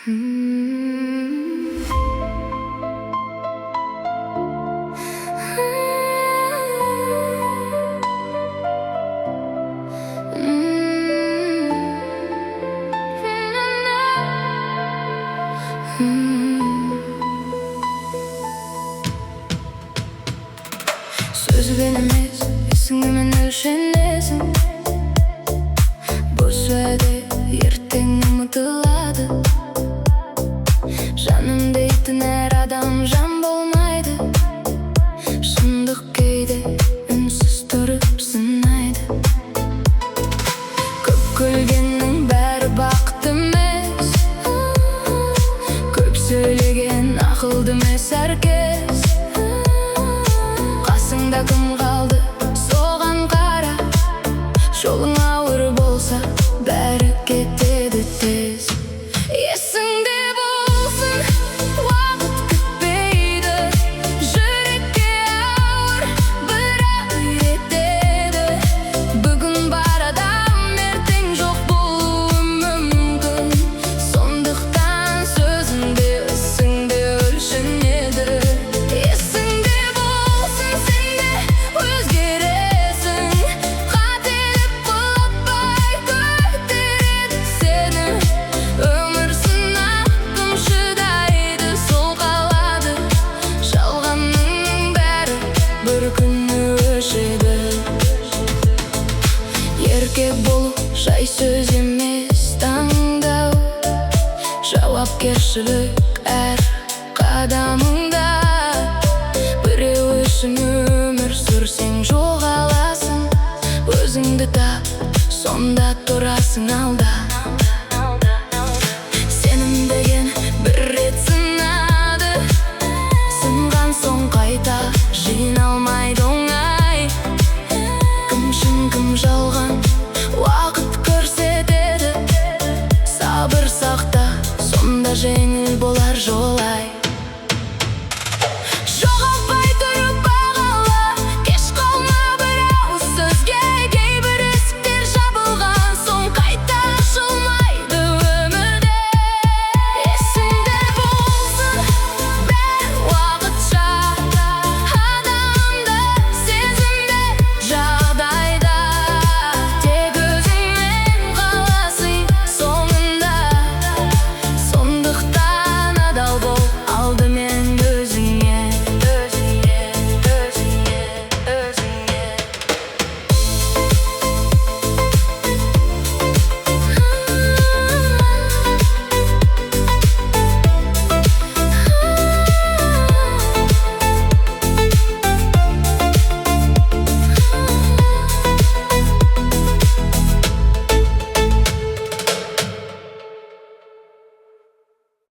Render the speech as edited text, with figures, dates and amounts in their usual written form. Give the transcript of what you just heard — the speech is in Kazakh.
Sözü benemez, esingmen өлшенесің. Бос уәде ертең ұмытылады. Жаным дейтін әр адам жан болмайды. Шындық кейде үнсіз тұрып сынайды. Көп күлгеннің бәрі бақыт емес. Көп сөйлеген ақылды емес әркез. Қасыңда кім қалды, соған қара. Жолың ауыр болса, бәрі кетеді тез. Есіңде болсын, уақыт күтпейді. Жүрекке ауыр, бірақ үйретеді. Бүгін бар адам, ертең жоқ болуы мүмкін. Сондықтан сөзіңде, ісіңде өлшенеді. Есіңде болсын, сен де өзгересің. Қателік қылықпай көтереді сені. Өмір сынақ, кім шыдайды, сол қалады. Жалғанның бәрі бір күні өшеді. Еркек болу жай сөз емес, таңдау. Жауапкершілік әр қадамыңда. Біреу үшін өмір сүрсең жоғаласың. Өзіңді тап, сонда тұрасың алда. Сенім деген бір рет сынады. Сынған соң қайта жиналмайды оңай. Кім шын, кім жалған, уақыт көрсетеді. Сабыр сақта, сонда жеңіл болар жол.